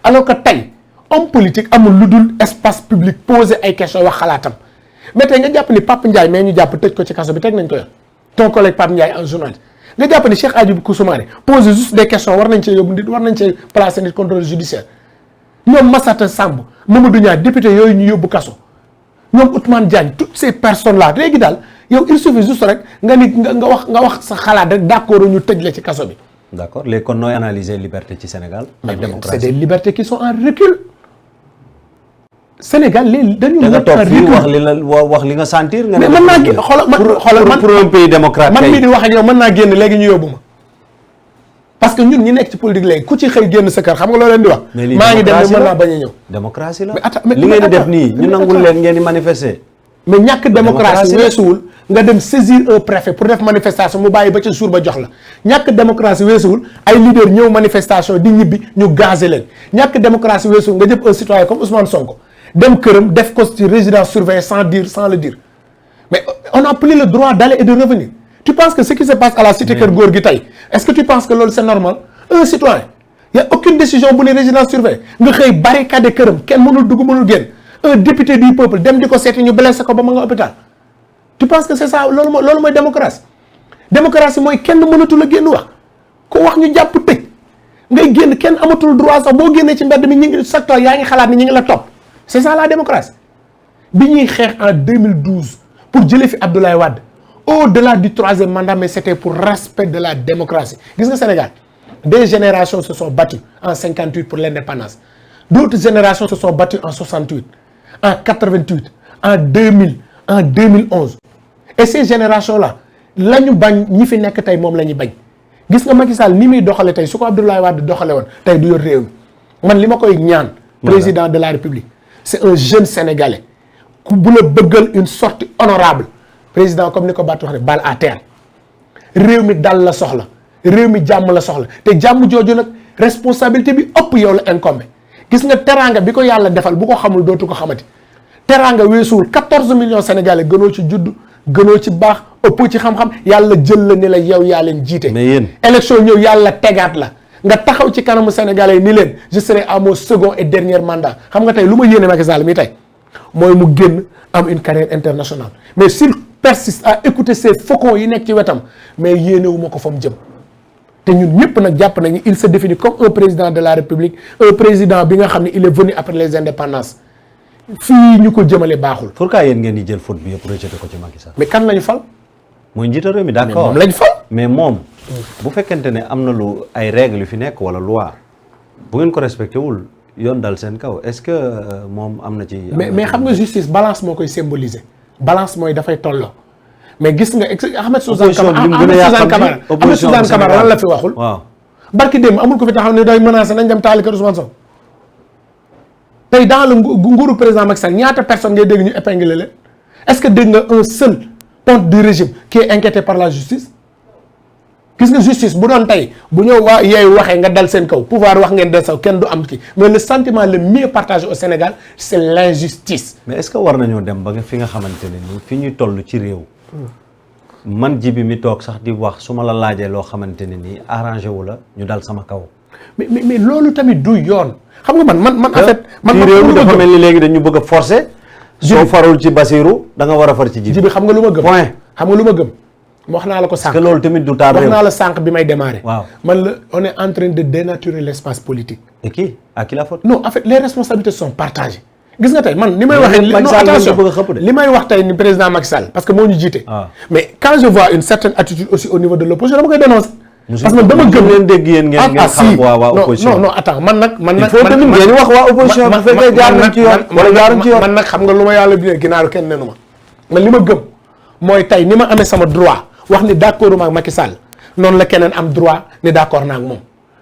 alors que tey homme politique amul lu dul espace public poser ay questions wax xalaatam mais tey nga jàpp ni Pape Ndiaye mais ñu jàpp tëj ko ci kaso bi teg nañ ko yoon ton collègue Pape Ndiaye en journaliste nga jàpp ni Cheikh Hadjibou Soumaré poser juste des questions war nañ cee yóbbu nit war nañ cee placer nit contrôle judiciaire ñoom Massata Samb Mamadou Niang député yooyu ñu yóbbu kaso ñoom Ousmane Diagne toutes ces personnes là léegi daal yow il suffit juste rek nga wax sa xalaat rek d'accord ñu tëj la ci kaso bi. d'accord léegi kon nooy analyser liberté ci Sénégal. mais c'est des libertés qui sont en recul. Sénégal léegi dañu nga toog fii wax li nga sentir. nga ne mën naa génn xoolal man pour un pays démocrate man mii di wax ak yow mën naa génn léegi ñu yóbbu ma. parce que ñun ñi nekk ci politique léegi ku ci xëy génn sa kër xam nga loo leen di wax. maa ngi dem mën naa bañ a ñëw. démocratie la li ngeen di def nii ñu nangul leen ngeen di manifester. mais ñàkk démocratie weesuwul nga dem saisir un préfet pour def manifestation mu bàyyi ba ca jour ba jox la ñàkk démocratie weesuwul ay leader ñëw manifestation di ñibbi ñu gazé leen ñàkk démocratie weesuwul nga jëpp un citoyen comme Ousmane Sonko dem këram def ko ci résidence surveillée sans le dire mais on n'a plus le droit d'aller et de revenir. Tu penses que ce qui se passe à la cité Keur Gorgui tey est-ce que tu penses que loolu c'est normal un citoyen y a aucune décision bu ne résidence surveillée nga xëy barricade këram kenn mënul dugg mënul génn un député du peuple dem di ko seeti ñu blessé ko ba ma nga hôpital tu penses que c'est ça loolu mooy démocratie mooy kenn mënatul a génn wax ko wax ñu jàpp tëj ngay génn kenn amatul droit sax boo génnee ci mbedd mi ñi ngi secteur yaa ngi xalaat ni ñi ngi la topp c'est ça la démocratie bi ñuy xeex en 2012 pour jëlee fi Abdoulaye Wade au-delà du troisième mandat mais c'était pour respect de la démocratie gis nga Sénégal des générations se sont battues en 58 pour l'indépendance d'autres générations se sont battues en 68 en 88 en 2000 en 2011 et ces générations là la ñu bañ ñi fi nekk tey moom la ñu bañ gis nga Macky Sall ni muy doxale tey su ko Abdoulaye Wade doxale woon tey du yor réew mi man li ma koy ñaan président de la République c'est un jeune Sénégalais ku bu la bëggal une sortie honorable président comme ni ko Batou waxee balle à terre réew mi dal la soxla réew mi jàmm la soxla te jàmm jooju nag responsabilité bi ëpp yow la incombé gis nga teraanga bi ko yàlla defal bu ko xamul dootu ko xamati teraanga weesuwul 14 millions sénégalais gënoo ci judd gënoo ci baax ëppoo ci xam-xam yàlla jël la ni la yow yaa leen jiite. mais yéen élection ñëw yàlla tegaat la nga taxaw ci kanamu sénégalais ni leen je serai à mon second et dernier mandat xam nga tey lu ma yéene Macky Sall mi tey mooy mu génn am une carrière internationale mais s'il persiste à écouter ces faucons yi nekk ci wetam mais yéenewu ma ko fa mu jëm te ñun ñëpp nag jàpp nañu il se définit comme un président de la République un président bi nga xam ne il est venu après les indépendances fii ñu ko jëmale baaxul. pourquoi yéen ngeen di jël faute bi yëpp rejeté ko ci Macky Sall. mais kan lañu fal. mooy njiitu réew mi d'accord moom lañ fal. mais moom bu fekkente ne am na lu ay règles yu fi nekk wala loi bu ngeen ko respecté wul yoon dal seen kaw est-ce que moom am na ci. mais xam nga justice balance moo koy symboliser balance mooy dafay tolloo mais gis nga Ahmed Suzanne Camara lan la fi waxul. waaw barki démb amul ko fi taxaw ne day menacé nañ dem taali kër Ousmane Sonko tey dans le nguuru président Macky Sall ñaata personne ngay dégg ñu épingler leen est-ce que dégg nga un seul ponte du régime qui est inquiété par la justice gis nga justice bu doon tey bu ñëw waa yeeyu waxee nga dal seen kaw pouvoir wax ngeen del saw kenn du am ci mais le sentiment le mieux partagé au Sénégal c'est l'injustice. mais est-ce que war nañoo dem ba nga fi nga xamante ne nii fi ñuy toll ci réew man Djiby mi toog sax di wax su ma la laajee loo xamante ne nii arrangé wu la ñu dal sama kaw. mais loolu tamit du yoon xam nga man en fait. man réew mi dafa mel ni léegi dañu bëgg a forcer. soo farul ci Bassirou da nga war a far ci Djiby. xam nga lu ma gëm. point xam nga lu ma gëm. wax naa la ko sànq. parce que loolu tamit du taar réew. wax naa la sànq bi may démarrer. waaw man la on est en train de dénaturer l'espace politique. et qui à qui la faute. non en fait les responsabilités sont partagées. gis nga tey man ni may waxee. non attention li may wax tey ni président Macky Sall parce que moo ñu jiite. mais quand je vois une certaine attitude aussi au niveau de l'opposition dama koy dénoncer. parce que dama gëm leen dégg yéen ngeen xam waa opposition. non attends man nag il faut tamit ngeen wax waa opposition bu fekkee jaar nañ ci yoon wala jaaruñ ci yoon. man nag xam nga lu ma yàlla bi ginaaru kenn nenu ma man li ma gëm mooy tey ni ma amee sama droit wax ni d'accord ak Macky Sall noonu la keneen am droit ni d'accord naa ak moom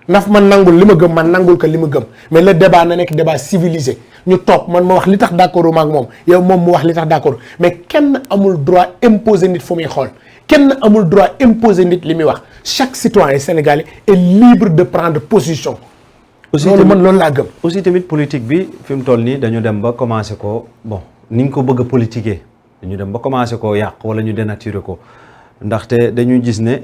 naf man nangul li ma gëm man nangul ko li ma gëm mais le débat na nekk débat civilisé ñu toog man ma wax li tax d'accord ak moom yow moom mu wax li tax d'accord mais kenn amul droit imposer nit fu muy xool kenn amul droit imposer nit li muy wax chaque citoyen sénégalais est libre de prendre position. aussi loolu man loolu laa gëm. aussi tamit politique bi fi mu toll nii dañu dem ba commencer ko bon ni ñu ko bëgg a politiquer dañu dem ba commencer koo yàq wala ñu dénaturer ko ndaxte dañuy gis ne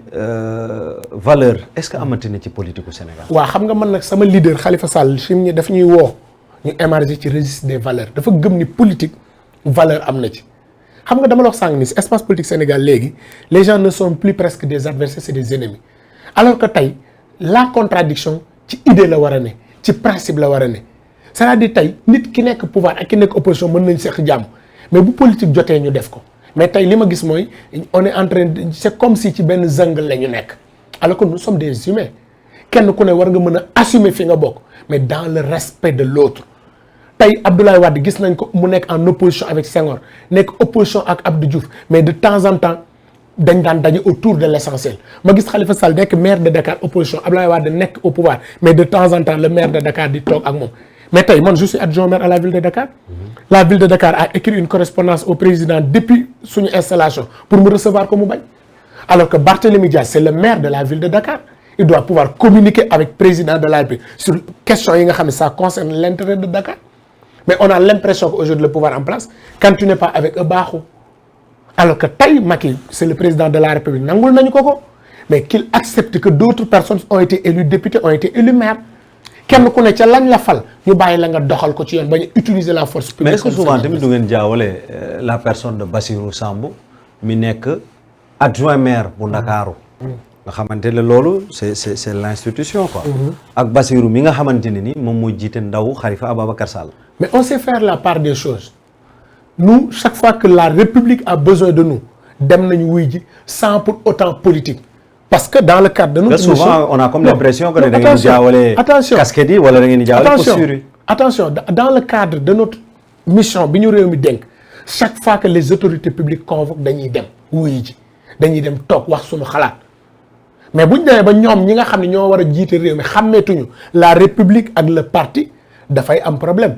valeur est-ce que amati na ci politique u Sénégal. waaw xam nga man nag sama leader Khalifa Sall fi mu daf ñuy woo ñu émerger ci registre des valeurs dafa gëm ni politique valeur am na ci. xam nga dama la wax sànq ni si espace politique Sénégal léegi les gens ne sont plus presque des adversaires c'est des ennemis alors que tey la contradiction ci idée la war a ne ci principe la war a ne c'est-à-dire tey nit ki nekk pouvoir ak ki nekk opposition mën nañ seq jàmm mais bu politique jotee ñu def ko mais tey li ma gis mooy on est en train de c'est comme si ci benn jungle la ñu nekk alors que nous sommes des humains kenn ku ne war nga mën a assumer fi nga bokk mais dans le respect de l'autre tey Abdoulaye Wade gis nañ ko mu nekk en opposition avec Senghor nekk opposition ak Abdou Diouf mais de temps en temps dañ daan daje autour de l'essentiel ma gis Khalifa Sall nekk maire de Dakar opposition Abdoulaye Wade nekk au pouvoir mais de temps en temps le maire de Dakar di toog ak moom mais tey man je suis adjoint maire à la ville de Dakar la ville de Dakar a écrit une correspondance au président depuis suñu installation pour me recevoir ko mu bañ alors que Barthélémy Dias c'est le maire de la ville de Dakar il doit pouvoir communiquer avec président de la République sur question yi nga xam ne ça concerne l'intérêt de Dakar. Mais on a l'impression qu'aujourd'hui le pouvoir en place quand tu n'es pas avec eux baaxu alors que tey Macky c'est le président de la République nangul nañu ko mais qu'il accepte que d'autres personnes ont été élues députés ont été élus maires kenn ku ne ca lañ la fal ñu bàyyi la nga doxal ko ci yoon bañ a utiliser la force publique. mais est-ce que souvent tamit du ngeen jaawale la personne de Bassirou Sambou mi nekk adjoint maire bu Ndakaaru nga xamante ne loolu c'est l'institution quoi. ak Bassirou mi nga xamante ne ni moom mooy jiite ndaw Khalifa Ababacar Sall. mais on sait faire la part des choses nous chaque fois que la République a besoin de nous dem nañu wuy ji sans pour autant politique parce que dans le cadre de notre mission souvent on a comme l'impression que da ngeen di jaawale casquette yi wala da ngeen di jaawale posture yi. attention dans le cadre de notre mission bi ñu réew mi dénk chaque fois que les autorités publiques convoquent dañuy dem wuy ji dañuy dem toog wax suñu xalaat mais buñ demee ba ñoom ñi nga xam ne ñoo war a jiite réew mi xàmmeetuñu la République ak le parti dafay am problème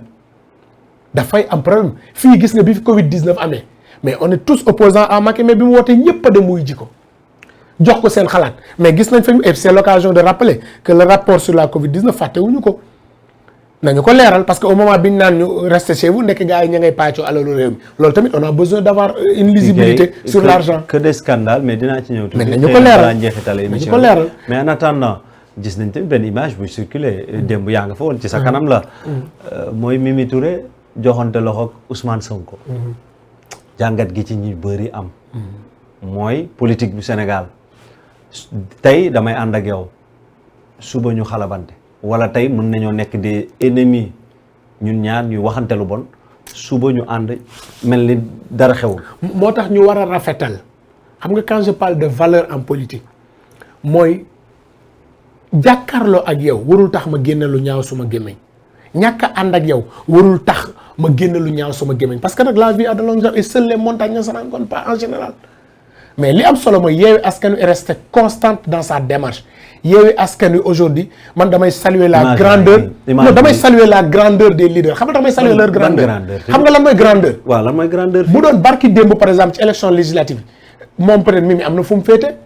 fii gis nga bi fi Covid-19 amee mais on est tous opposants à Macky mais bi mu wootee ñëpp a dem wuy ji ko jox ko seen xalaat mais gis nañ fa et c'est l'occasion de rappeler que le rapport sur la Covid-19 fàttewuñu ko nañu ko leeral parce que au moment bi ñu naan ñu restez chez vous nekk gars yi ña ngay pàccoo alalu réew mi loolu tamit on a besoin d'avoir une lisibilité sur l'argent que des scandales mais dinaa ci ñëw tuuti. mais nañu ko leeral nañu ko leeral mais en attendant gis nañ tamit benn image buy circulé démb yaa nga fa woon ci sa kanam la mooy Mimi Touré joxante loxo ak Ousmane Sonko jàngat gi ci ñi bëri am mooy politique bu Sénégal tey damay ànd ak yow suba ñu xalabante wala tey mën nañoo nekk des ennemis ñun ñaar ñuy waxante lu bon suba ñu ànd mel ni dara xewul. moo tax ñu war a rafetal xam nga quand je parle de valeur en politique mooy jàkkaarloo ak yow warul tax ma génne lu ñaaw suma gémmiñ ñàkk a ànd ak yow warul tax ma génne lu ñaaw suma gémmiñ parce que nag la vie a de longues et seules les montagnes ne se rencontrent pas en général mais li am solo mooy Yewwi Askan Wi est resté constante dans sa démarche Yewwi Askan Wi aujourd'hui man damay saluer la grandeur non damay saluer la grandeur des leaders xam nga damay saluer leur grandeur xam nga lan mooy grandeur waaw lan mooy grandeur bu doon barki démb par exemple ci élection législative moom peut-être Mimi am na fu mu féete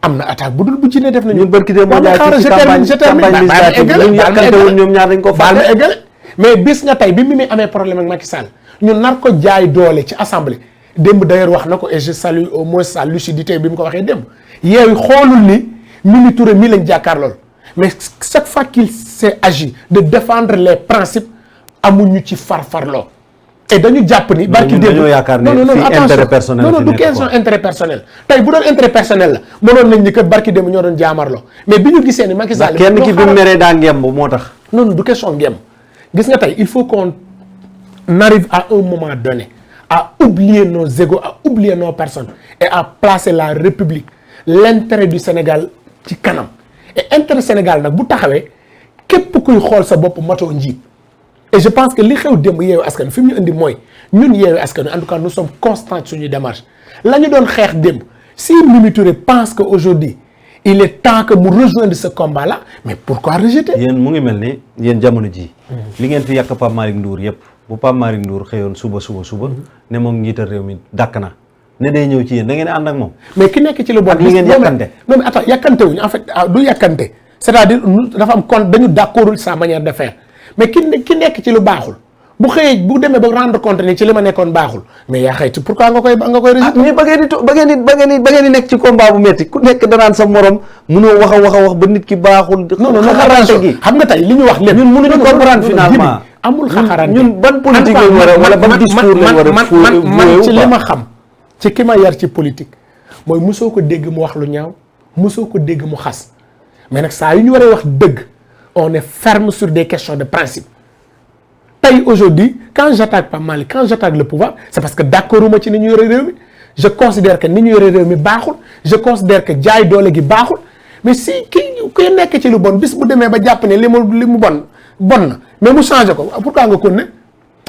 am na attaque bu dul bu ci ne def nañu ñun barki démb moo jaay ci campagne législative ñu yàkkantewul ñoom ñaar dañ ko baal ma eggale mais bis nga tey bi Mimi amee problème ak Macky Sall ñu nar ko jaay doole ci assemblée démb d'ailleurs wax na ko et je salue au moins sa lucidité bi mu ko waxee démb Yewwi xoolul ni Mimi Touré mii lañ jàkkaar lool mais chaque fois qu'il s'est agi de défendre les principes amuñu ci farfarloo et dañu jàpp ni barki démb dañoo yaakaar ne fii intérêt personnel non du question intérêt personnel tey bu doon intérêt personnel la mënoon nañ ni que barki démb ñoo doon jaamarloo mais bi ñu gisee ni Macky Sall kenn ki bi mu meree daa ngemb moo tax non du question ngemb gis nga tey il faut qu'on arrive à un moment donné à oublier nos égos à oublier nos personnes et à placer la République l'intérêt du Sénégal ci kanam et intérêt Sénégal nag bu taxawee képp kuy xool sa bopp matoo njiit et je pense que li xew démb Yewwi Askan Wi fi mu ñu indi mooy ñun Yewwi Askan Wi en tout cas nous sommes constants suñuy démarche la ñu doon xeex démb si Mimi Touré pense que aujourd'hui il est temps que mu rejoindre ce combat là mais pourquoi rejeter. yéen mu ngi mel ni yéen jamono ji li ngeen fi yàq Pape Malick Ndour yëpp bu Pape Malick Ndour xëyoon suba ne moom njiital réew mi dàkk na ne day ñëw ci yéen da ngeen ànd ak moom. mais ki nekk ci lu bon li ngeen yàkkante non mais attends yàkkante wuñu en fait du yàkkante c'est-à-dire dafa am compte dañu d'accordul sa manière de faire mais ki nekk ci lu baaxul bu xëyee bu demee ba rendre compte ni ci li ma nekkoon baaxul mais yaa xëy pourquoi nga koy rejeter. mais ba ngeen di nekk ci combat bu metti ku nekk danaan sa morom mënoo wax a wax ba nit ki baaxul. non xaxarante gi xam nga tey li ñu wax lépp ñun mënuñu comprendre finalement amul xaxarante ñun ban politique lañ war a wala ban discours lañ war a man ci li ma xam ci ki ma yar ci politique mooy mosoo ko dégg mu wax lu ñaaw mosoo ko dégg mu xas mais nag saa yu ñu waree wax dëgg on est ferme sur des questions de principe tey aujourd'hui quand j'attaque Pape Malick quand j'attaque le pouvoir c'est parce que d'accorduma ci ni ñu yore réew mi je considère que ni ñu yore réew mi baaxul je considère que jaay doole gi baaxul mais si ki nekk ci lu bon bis bu demee ba jàpp ne li mu bon na mais mu changé ko pourquoi nga kon ne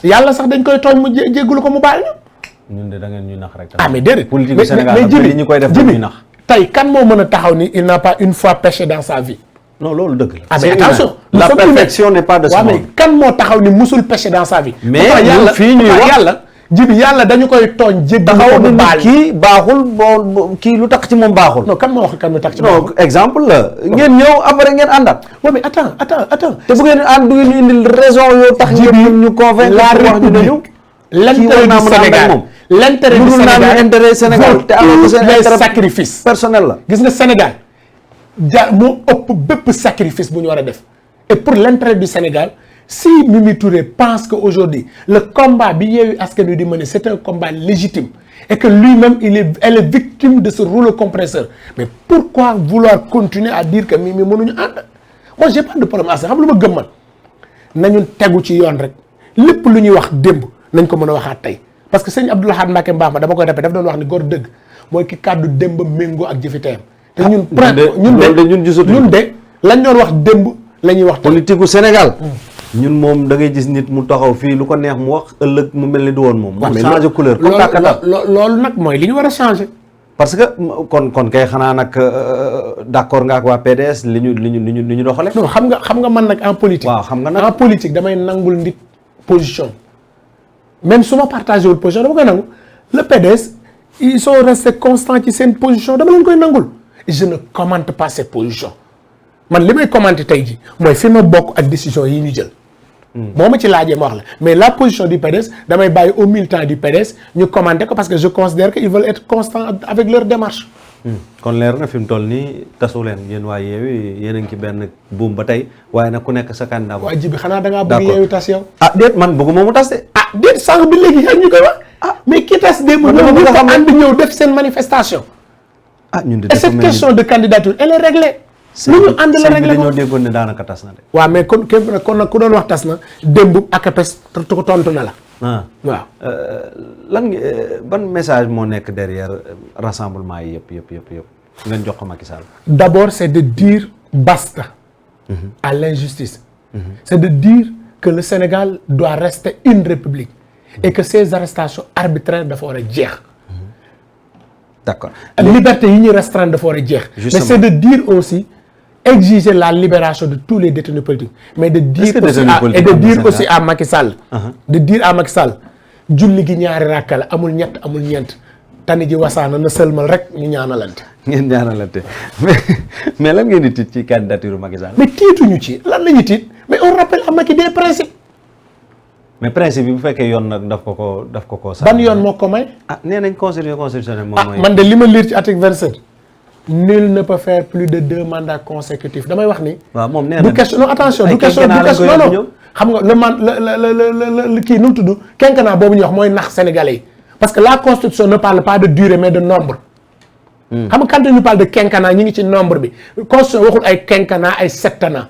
yàlla sax dañ koy tooñ mu jéggulu ko mu baal ñu. ñun de da ngeen ñu nax rek. ah mais déedéet politique du Sénégal li ñu koy def ñu nax. tey kan moo mën a taxaw ni il n'a pas une fois péché dans sa vie. non loolu dëgg la. ah mais attention la perfection n'est pas de ce monde. mais kan moo taxaw ni musul péché dans sa vie. mais yàlla fii ñuy wax yàlla dañu koy tooñ jéggulu ko mu baal kii baaxul bon kii lu tax ci moom baaxul. non kan moo wax kan lu tax ci moom. non exemple la. ngeen ñëw après ngeen àndaat. oui mais attends. te bu ngeen ànd du ngeen ñu indil raison yoo tax. ñu convaincre la République l'intérêt du Sénégal l'intérêt du Sénégal intérêt Sénégal te alors que seen intérêt sacrifice personnel la. gis nga Sénégal moo ëpp bépp sacrifice bu ñu war a def et pour l'intérêt du Sénégal si Mimi Touré pense que aujourd'hui le combat bi Yewwi Askan Wi di mener c'est un combat légitime et que lui-même elle est victime de ce rouleau compresseur mais pourquoi vouloir continuer à dire que Mimi mënuñu ànd moi j'ai pas de problème à ça xam lu ma gëm man nañu tegu ci yoon rek lépp lu ñuy wax démb nañ ko mën a waxaat tey parce que sëñ Abdou Lahad Mbacké Mbamba dama koy répété daf doon wax ni góor dëgg mooy ki kàddu démb méngoo ak jëfi teyam te ñun ñun de lañ doon wax démb la ñuy wax politique gu Sénégal ñun moom da ngay gis nit mu taxaw fii lu ko neex mu wax ëllëg mu mel ni du woon moom mu changé couleur loolu nag mooy li ñu war a changer parce que kon kay xanaa nag d'accord nga ak waa PDS li ñu doxale non xam nga man nag en politique waaw xam nga nag en politique damay nangul nit position même su ma partagé wul position dama koy nangu le PDS ils sont restés constants ci seen position dama leen koy nangul je ne commente pas cette position man li may commenter tey ji mooy fi ma bokk ak décision yi ñu jël moo ma ci laajee ma wax la mais la position du PDS damay bàyyi aux militants du PDS ñu commenter ko parce que je considère que ils veulent être constants avec leur démarche kon leer na fi mu toll nii tasu leen yéen waa Yewwi yéen a ngi ci benn buum ba tey waaye nag ku nekk sa candidat waa ji bi xanaa da ngaa bëgg Yewwi tas yow déet man bëgguma mu tas de déet sànq bi léegi yaa ñu koy wax mais ki tas démb ñoom ñëpp a ànd ñëw def seen manifestation ñun de et cette question de candidature elle est réglée lu ñu ànd la réglé dañoo déggoon ne daanaka tas na de waaw mais kon nag ku doon wax tas na démb ak apes tontu na la waaw lan ban message moo nekk derrière rassemblement yi yëpp ngeen jox ko Macky Sall. D'abord c'est de dire basta à l'injustice c'est de dire que le Sénégal doit rester une république et que ces arrestations arbitraires dafa war a jeex d'accord liberté yi ñuy restreindre dafa war a jeex. mais c'est de dire aussi exiger la libération de tous les détenus politiques mais de dire aussi à Macky Sall. de dire à Macky Sall julli gi ñaari rakka la amul ñett amul ñeent tani ji wasaana na sëlmal rek ñu ñaanalante. ngeen ñaanalante mais lan ngeen di tiit ci candidature Macky Sall. mais tiituñu ci lan la ñu tiit mais on rappelle à Macky des principes. mais principe bi bu fekkee yoon nag daf ko sax. ban yoon moo ko may. nee nañ constitutionnel moom mooy. man de li ma lire ci article 27. nul ne peut faire plus de 2 mandats consécutifs damay wax ni. waaw moom nee na du question non attention du question non xam nga le kii nu mu tudd quinquennat boobu ñuy wax mooy nax sénégalais yi parce que la constitution ne parle pas de durée mais de nombre. xam nga quand on parle de quinquennat ñi ngi ci nombre bi constitution waxul ay quinquennat ay septennat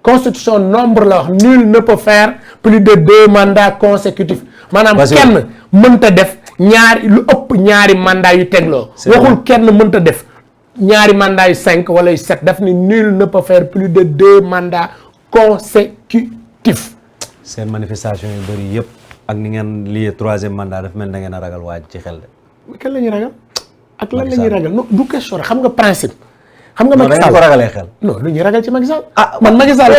constitution nombre la wax nul ne peut faire plus de 2 mandats consécutifs maanaam kenn mënta def lu ëpp ñaari mandats yu tegloo waxul kenn mënta def ñaari mandats yu 5 wala yu 7 daf ni nul ne peut faire plus de 2 mandats consécutifs. seen manifestation yu bëri yëpp ak ni ngeen lié 3e mandat daf mel na ngeen a ragal waaj ci xel de. kan la ñuy ragal ak lan la ñuy ragal non du question rek xam nga principe. xam nga Macky Sall ko ragalee xel. non lu ñuy ragal ci Macky Sall. man Macky Sall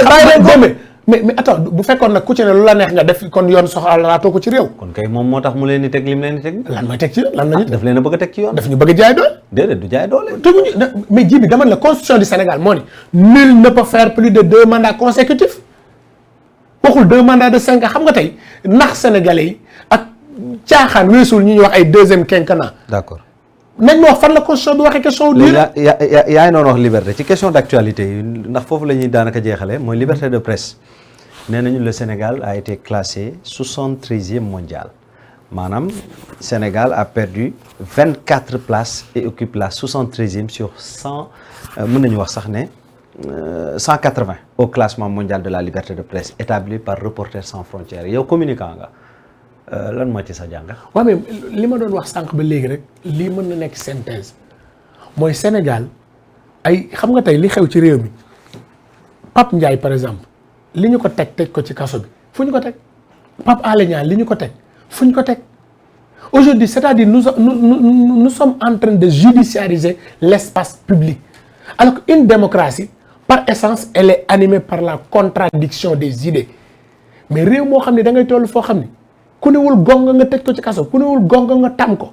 mais attends bu fekkoon nag ku ci ne lu la neex nga def kon yoon soxlaatoo ko ci réew. kon kay moom moo tax mu leen di teg lim leen di teg. lan mooy teg ci lan la ñuy daf leen a bëgg a teg ci yoon. daf ñu bëgg a jaay doole. déedéet du jaay doole. teguñu mais ji bi dama ne la constitution du Sénégal moo ni nul ne peut faire plus de 2 mandats consécutifs waxul 2 mandats de 5 ans xam nga tey nax sénégalais yi ak caaxaan weesul ñi ñuy wax ay 2e quinquennat. d'accord. nañ ma wax fan la constitution bi waxee question wu. yaa ngi doon wax liberté ci question d'actualité yi ndax foofu la ñuy daanaka jeexale mooy liberté de presse nee nañu le Sénégal a été classé 73e mondial maanaam Sénégal a perdu 24 places et occupe la 73e sur 100 mën nañu wax sax ne 180 au classement mondial de la liberté de presse établi par Reporters sans frontières yow communicant nga. lan moo ci sa jàngat. waaw mais li ma doon wax sànq ba léegi rek lii mën na nekk synthèse mooy Sénégal ay xam nga tey li xew ci réew mi Pape Ndiaye par exemple li ñu ko teg ko ci kaso bi fu ñu ko teg Pape Alé Niang li ñu ko teg fu ñu ko teg aujourd'hui c'est-à-dire nous sommes en train de judiciariser l'espace public alors qu'une démocratie par essence elle est animée par la contradiction des idées mais réew moo xam ne da ngay toll foo xam ni ku newul gonga nga tëj ko ci kaso ku newul gonga nga tam ko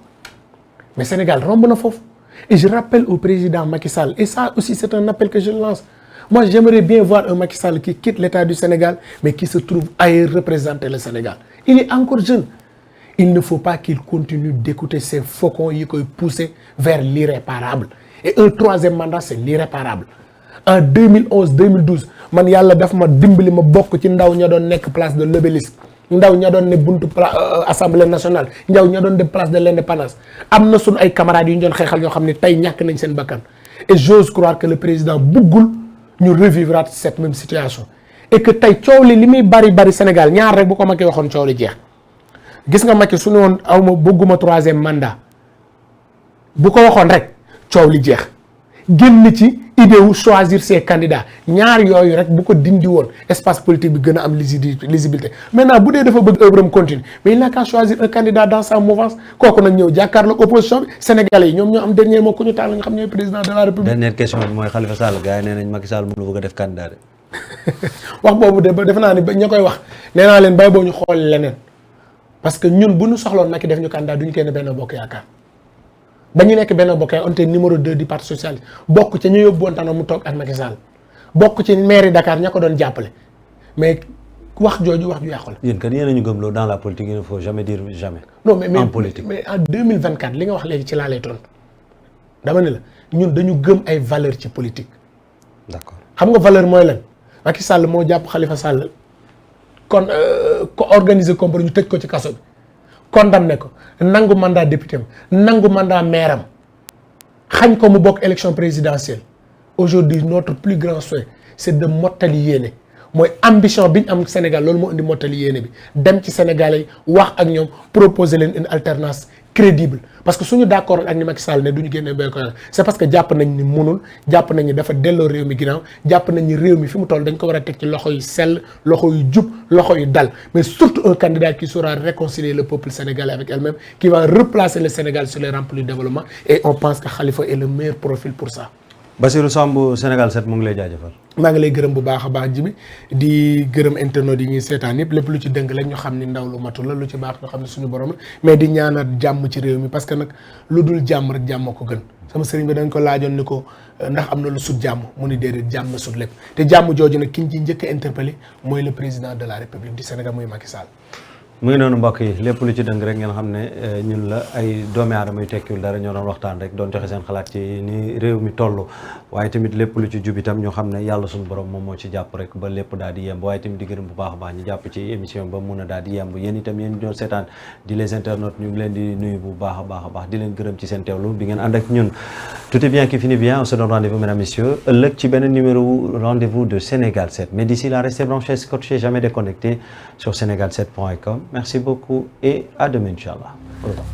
mais Sénégal romb na foofu et je rappelle au président Macky Sall et ça aussi c'est un appel que je lance moi j'aimerais bien voir un Macky Sall qui quitte l'État du Sénégal mais qui se trouve ailleurs représenter le Sénégal il est encore jeune il ne faut pas qu'il continue d'écouter ces faucons yi koy pousser vers l'irréparable et un 3e mandat c'est l'irréparable en 2011-2012 man yàlla daf ma dimbali ma bokk ci ndaw ña doon nekk place de l'Obélisque ndaw ña doon ne buntu assemblée nationale ndaw ña doon dem place de l'indépendance am na suñu ay camarades yu ñu doon xeexal yoo xam ne tey ñàkk nañ seen bakkan et j'ose croire que le président buggul ñu revivre cette même situation et que tey coow li muy bari Sénégal ñaar rek bu ko Macky waxoon coow li jeex gis nga Macky su ne woon aw ma bëgguma 3e mandat bu ko waxoon rek coow li jeex génn ci idée wu choisir ses candidats ñaar yooyu rek bu ko dindi woon espace politique bi gën a am lisibilité maintenant bu dee dafa bëgg œuvre am continue mais il n'a qu'à choisir un candidat dans sa mouvance kooku nag ñëw jàkkaarloog opposition bi sénégalais yi ñoom ñoo am dernier mot ku ñu taal nga xam ñooy président de la république. dernière question bi mooy Khalifa Sall gars yi nee nañ Macky Sall mënu bëgg a def candidat de. wax boobu de defe naa ni ña koy wax nee naa leen bay boo ñu xool leneen parce que ñun bu ñu soxloon Macky def ñu candidat duñu kenn Benno Bokk Yaakaar ba ñu nekk Benno Bokk Yaakaar on était numéro 2 du parti socialiste bokk ca ñu yóbbu woon tànn mu toog ak Macky Sall bokk ci mairie Dakar ña ko doon jàppale mais wax jooju wax ju yàqu la. yéen kat yéen a ñu gëmloo dans la politique il ne faut jamais dire jamais. non mais en politique mais en 2024 li nga wax léegi ci laa lay tontu dama ne la ñun dañu gëm ay valeur ci politique. d'accord xam nga valeur mooy lan Macky Sall moo jàpp Khalifa Sall kon ko organiser complot ñu tëj ko ci kaso bi. condamné ko nangu mandat député am nangu mandat maire am xañ ko mu bokk élection présidentielle aujourd'hui notre plus grand souhait c'est de mottali yéene mooy ambition bi ñu am Sénégal loolu moo indi mottali yéene bi dem ci Sénégalais yi wax ak ñoom proposer leen une alternance crédible parce que suñu d'accord ak ni Macky Sall ne du ñu génne béy ko c'est parce que jàpp nañ ni mënul jàpp nañ ni dafa delloo réew mi ginnaaw jàpp nañ ni réew mi fi mu toll dañ ko war a teg ci loxo yu sell loxo yu jub loxo yu dal mais surtout un candidat qui saura réconcilier le peuple sénégalais avec elle-même qui va replacer le Sénégal sur les rampes du développement et on pense que Khalifa est le meilleur profil pour ça. Bassirou Samb Sénégal 7 mu ngi lay jaajëfal. maa ngi lay gërëm bu baax a baax Djibi di gërëm internautes yi ñuy seetaan yëpp lépp lu ci dëng la ñu xam ni ndaw lu matu la lu ci baax ñu xam ne suñu borom la mais di ñaanal jàmm ci réew mi parce que nag lu dul jàmm rek jàmm ko gën sama sëriñ bi dañ ko laajoon ni ko ndax am na lu sut jàmm mu ni déedéet jàmm na sut lépp te jàmm jooju nag ki ñu ci njëkk a interpellé mooy le président de la république du Sénégal muy Macky Sall. mu ngi noonu mbokk yi lépp lu ci dëng rek ngeen xam ne ñun la ay doomi aadama yu tekkiwul dara ñoo doon waxtaan rek doon joxe seen xalaat ci ni réew mi toll waaye tamit lépp lu ci jub itam ñoo xam ne yàlla suñu borom moom moo ci jàpp rek ba lépp daal di yemb waaye tamit di gërëm bu baax a baax ñu jàpp ci émission ba mun a daal di yemb yéen itam yéen ñoo seetaan di les internautes ñu ngi leen di nuyu bu baax a baax di leen gërëm ci seen teewlu bi ngeen ànd ak ñun tout est bien qui finit bien on se donne rendez-vous mesdames messieurs ëllëg ci benn numéro rendez-vous de Sénégal 7 mais d'ici là restez branchés scotchés jamais déconnectés sur sénégal7.com merci beaucoup et à demain Inch'Allah. Au revoir.